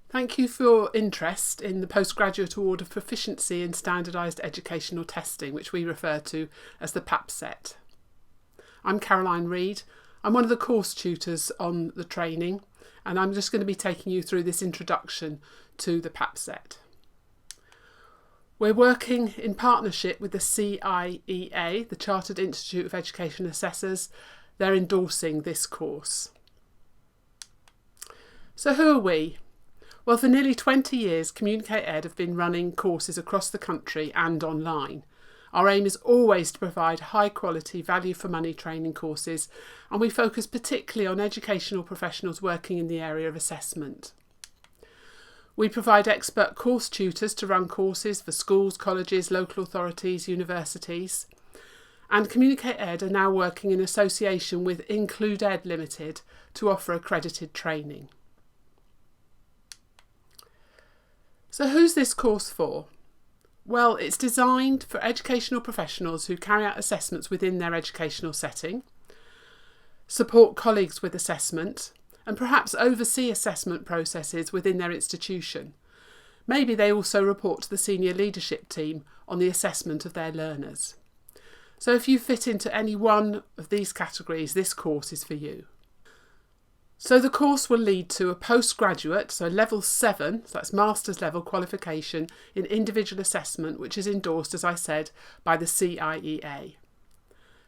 Thank you for your interest in the Postgraduate Award of Proficiency in Standardised Educational Testing, which we refer to as the PAPSET. I'm Caroline Reid. I'm one of the course tutors on the training, and I'm just going to be taking you through this introduction to the PAPSET. We're working in partnership with the CIEA, the Chartered Institute of Education Assessors. They're endorsing this course. So who are we? Well, for nearly 20 years, Communicate Ed have been running courses across the country and online. Our aim is always to provide high quality, value for money training courses, and we focus particularly on educational professionals working in the area of assessment. We provide expert course tutors to run courses for schools, colleges, local authorities, universities. And Communicate Ed are now working in association with Include Ed Limited to offer accredited training. So who's this course for? Well, it's designed for educational professionals who carry out assessments within their educational setting, support colleagues with assessment, and perhaps oversee assessment processes within their institution. Maybe they also report to the senior leadership team on the assessment of their learners. So if you fit into any one of these categories, this course is for you. So the course will lead to a postgraduate, so level 7, so that's master's level qualification in individual assessment, which is endorsed, as I said, by the CIEA.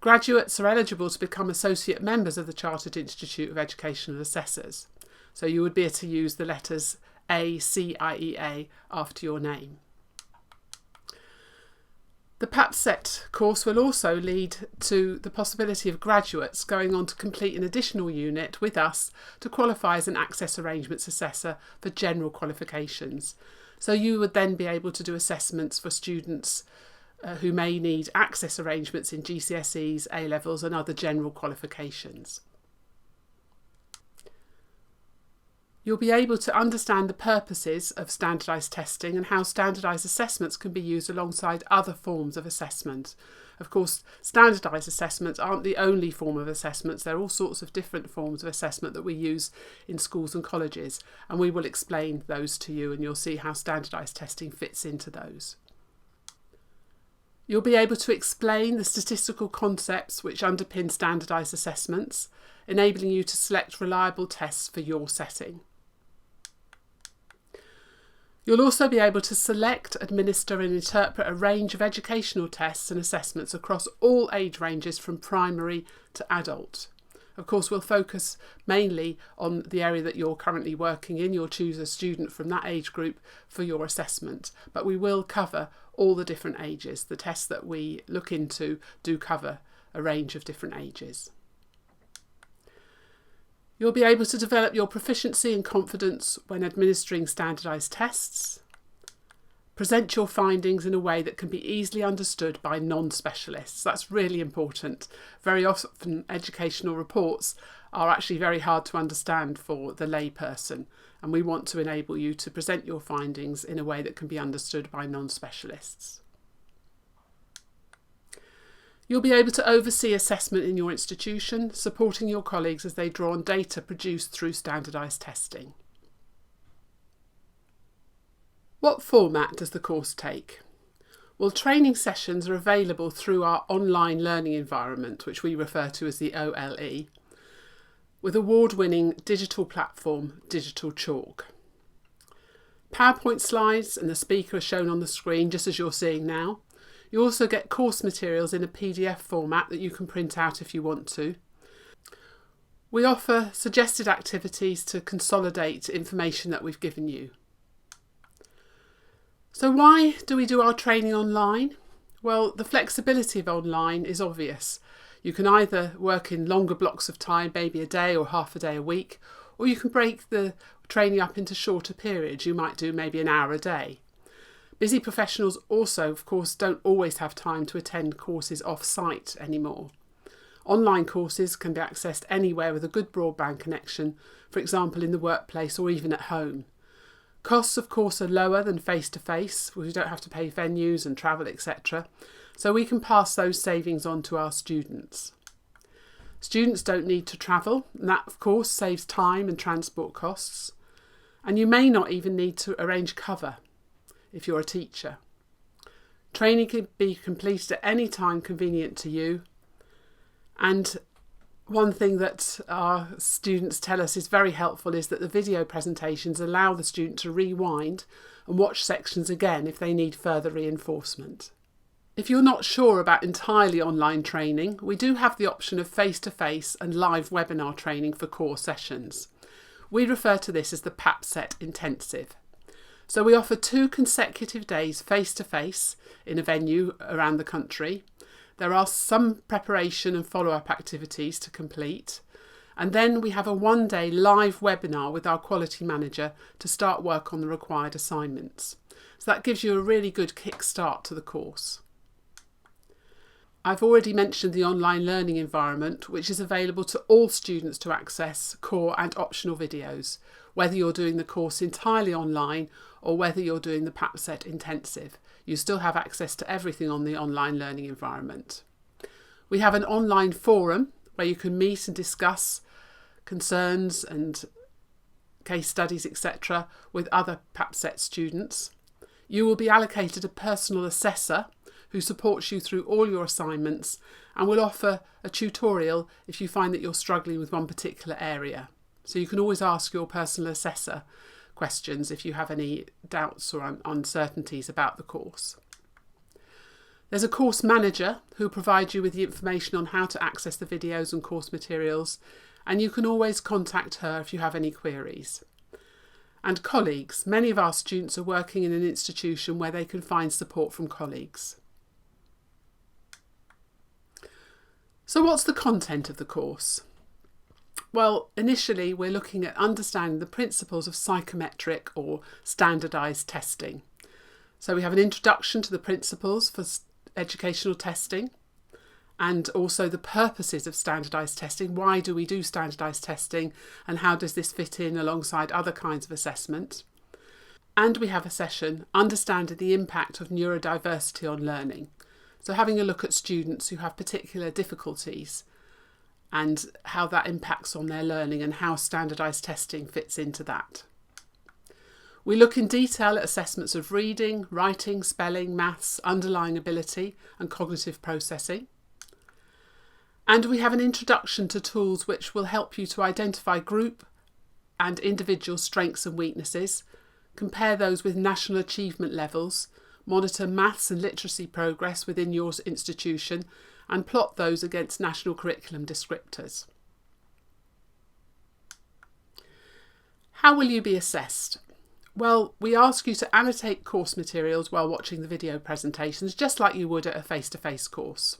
Graduates are eligible to become associate members of the Chartered Institute of Educational Assessors. So you would be able to use the letters ACIEA after your name. The PAPSET course will also lead to the possibility of graduates going on to complete an additional unit with us to qualify as an Access Arrangements Assessor for general qualifications. So you would then be able to do assessments for students who may need access arrangements in GCSEs, A-levels and other general qualifications. You'll be able to understand the purposes of standardised testing and how standardised assessments can be used alongside other forms of assessment. Of course, standardised assessments aren't the only form of assessments. There are all sorts of different forms of assessment that we use in schools and colleges, and we will explain those to you and you'll see how standardised testing fits into those. You'll be able to explain the statistical concepts which underpin standardised assessments, enabling you to select reliable tests for your setting. You'll also be able to select, administer and interpret a range of educational tests and assessments across all age ranges from primary to adult. Of course, we'll focus mainly on the area that you're currently working in. You'll choose a student from that age group for your assessment, but we will cover all the different ages. The tests that we look into do cover a range of different ages. You'll be able to develop your proficiency and confidence when administering standardised tests. Present your findings in a way that can be easily understood by non-specialists. That's really important. Very often educational reports are actually very hard to understand for the layperson, and we want to enable you to present your findings in a way that can be understood by non-specialists. You'll be able to oversee assessment in your institution, supporting your colleagues as they draw on data produced through standardised testing. What format does the course take? Well, training sessions are available through our online learning environment, which we refer to as the OLE, with award-winning digital platform Digital Chalk. PowerPoint slides and the speaker are shown on the screen just as you're seeing now. You also get course materials in a PDF format that you can print out if you want to. We offer suggested activities to consolidate information that we've given you. So why do we do our training online? Well, the flexibility of online is obvious. You can either work in longer blocks of time, maybe a day or half a day a week, or you can break the training up into shorter periods. You might do maybe an hour a day. Busy professionals also, of course, don't always have time to attend courses off-site anymore. Online courses can be accessed anywhere with a good broadband connection, for example in the workplace or even at home. Costs, of course, are lower than face-to-face. We don't have to pay venues and travel, etc. So we can pass those savings on to our students. Students don't need to travel, and that, of course, saves time and transport costs. And you may not even need to arrange cover if you're a teacher. Training can be completed at any time convenient to you. And one thing that our students tell us is very helpful is that the video presentations allow the student to rewind and watch sections again if they need further reinforcement. If you're not sure about entirely online training, we do have the option of face-to-face and live webinar training for core sessions. We refer to this as the PAPSET Intensive. So we offer 2 consecutive days face-to-face in a venue around the country. There are some preparation and follow-up activities to complete. And then we have a 1-day live webinar with our quality manager to start work on the required assignments. So that gives you a really good kick-start to the course. I've already mentioned the online learning environment, which is available to all students to access core and optional videos, whether you're doing the course entirely online or whether you're doing the PAPSET Intensive. You still have access to everything on the online learning environment. We have an online forum where you can meet and discuss concerns and case studies, etc. with other PAPSET students. You will be allocated a personal assessor who supports you through all your assignments and will offer a tutorial if you find that you're struggling with one particular area. So you can always ask your personal assessor questions if you have any doubts or uncertainties about the course. There's a course manager who will provide you with the information on how to access the videos and course materials, and you can always contact her if you have any queries. And colleagues. Many of our students are working in an institution where they can find support from colleagues. So what's the content of the course? Well, initially we're looking at understanding the principles of psychometric or standardised testing. So we have an introduction to the principles for educational testing and also the purposes of standardised testing. Why do we do standardised testing and how does this fit in alongside other kinds of assessment? And we have a session, Understanding the Impact of Neurodiversity on Learning. So having a look at students who have particular difficulties and how that impacts on their learning and how standardised testing fits into that. We look in detail at assessments of reading, writing, spelling, maths, underlying ability and cognitive processing. And we have an introduction to tools which will help you to identify group and individual strengths and weaknesses, compare those with national achievement levels, monitor maths and literacy progress within your institution and plot those against national curriculum descriptors. How will you be assessed? Well, we ask you to annotate course materials while watching the video presentations, just like you would at a face-to-face course.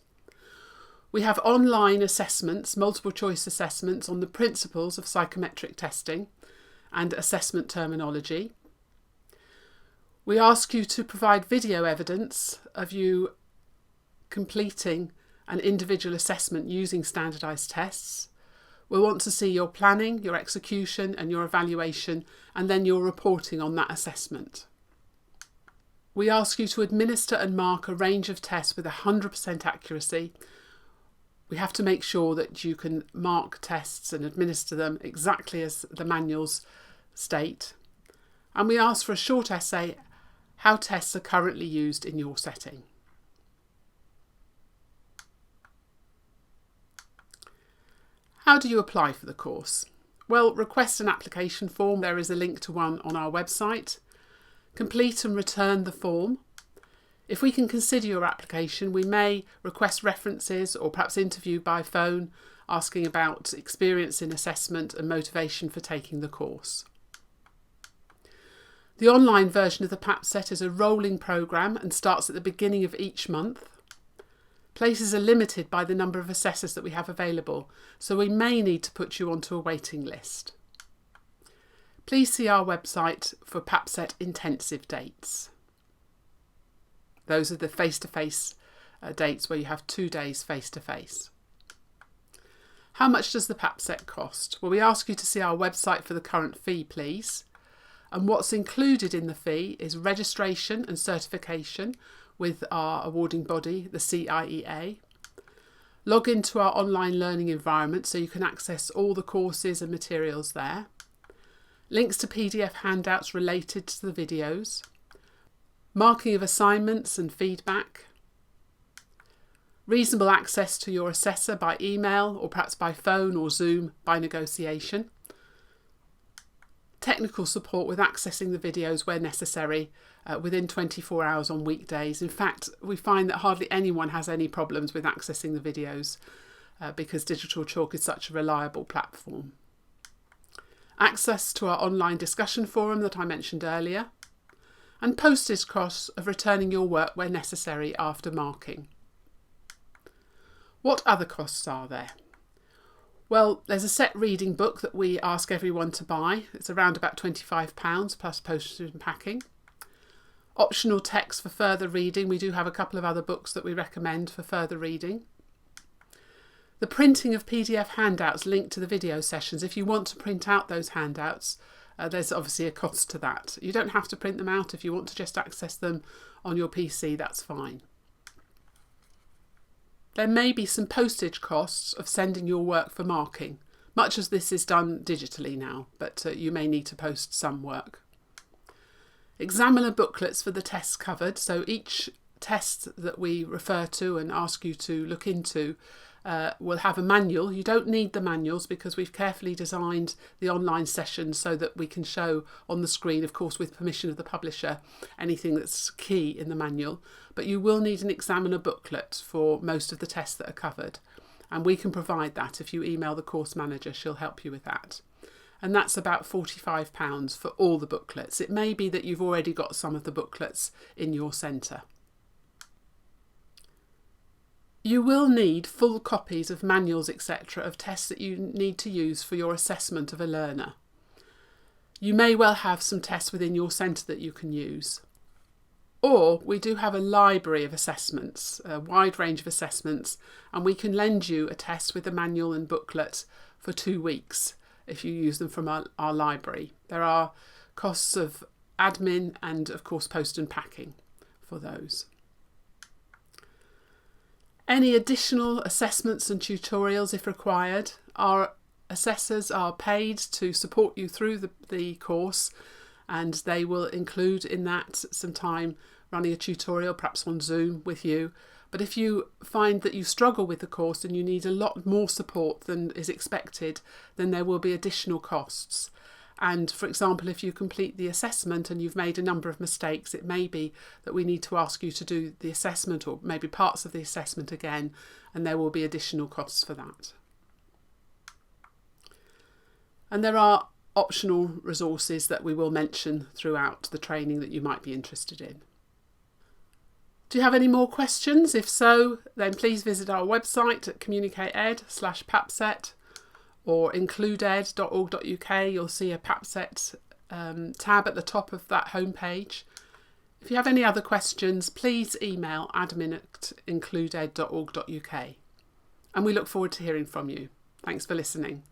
We have online assessments, multiple choice assessments on the principles of psychometric testing and assessment terminology. We ask you to provide video evidence of you completing an individual assessment using standardised tests. We'll want to see your planning, your execution and your evaluation and then your reporting on that assessment. We ask you to administer and mark a range of tests with 100% accuracy. We have to make sure that you can mark tests and administer them exactly as the manuals state. And we ask for a short essay how tests are currently used in your setting. How do you apply for the course? Well, request an application form. There is a link to one on our website. Complete and return the form. If we can consider your application, we may request references or perhaps interview by phone, asking about experience in assessment and motivation for taking the course. The online version of the PAPSET is a rolling programme and starts at the beginning of each month. Places are limited by the number of assessors that we have available, so we may need to put you onto a waiting list. Please see our website for PAPSET intensive dates. Those are the face-to-face dates where you have 2 days face-to-face. How much does the PAPSET cost? Well, we ask you to see our website for the current fee, please. And what's included in the fee is registration and certification with our awarding body, the CIEA. Log into our online learning environment so you can access all the courses and materials there. links to PDF handouts related to the videos, marking of assignments and feedback, reasonable access to your assessor by email or perhaps by phone or Zoom by negotiation, technical support with accessing the videos where necessary within 24 hours on weekdays. In fact, we find that hardly anyone has any problems with accessing the videos because Digital Chalk is such a reliable platform. Access to our online discussion forum that I mentioned earlier, and postage costs of returning your work where necessary after marking. What other costs are there? Well, there's a set reading book that we ask everyone to buy. It's around about £25 plus postage and packing. Optional text for further reading. We do have a couple of other books that we recommend for further reading. The printing of PDF handouts linked to the video sessions. If you want to print out those handouts, there's obviously a cost to that. You don't have to print them out. If you want to just access them on your PC, that's fine. There may be some postage costs of sending your work for marking, much as this is done digitally now, but you may need to post some work. Examiner booklets for the tests covered, so each test that we refer to and ask you to look into will have a manual. You don't need the manuals because we've carefully designed the online sessions so that we can show on the screen, of course with permission of the publisher, anything that's key in the manual. But you will need an examiner booklet for most of the tests that are covered, and we can provide that. If you email the course manager, she'll help you with that. And that's about £45 for all the booklets. It may be that you've already got some of the booklets in your centre. You will need full copies of manuals, etc., of tests that you need to use for your assessment of a learner. You may well have some tests within your centre that you can use. Or we do have a library of assessments, a wide range of assessments, and we can lend you a test with a manual and booklet for 2 weeks if you use them from our library. There are costs of admin and, of course, post and packing for those. Any additional assessments and tutorials, if required, our assessors are paid to support you through the course, and they will include in that some time running a tutorial, perhaps on Zoom with you. But if you find that you struggle with the course and you need a lot more support than is expected, then there will be additional costs. And for example, if you complete the assessment and you've made a number of mistakes, it may be that we need to ask you to do the assessment or maybe parts of the assessment again, and there will be additional costs for that. And there are optional resources that we will mention throughout the training that you might be interested in. Do you have any more questions? If so, then please visit our website at communicateed/PAPSET or includeed.org.uk. You'll see a PAPSET tab at the top of that homepage. If you have any other questions, please email admin@includeed.org.uk. And we look forward to hearing from you. Thanks for listening.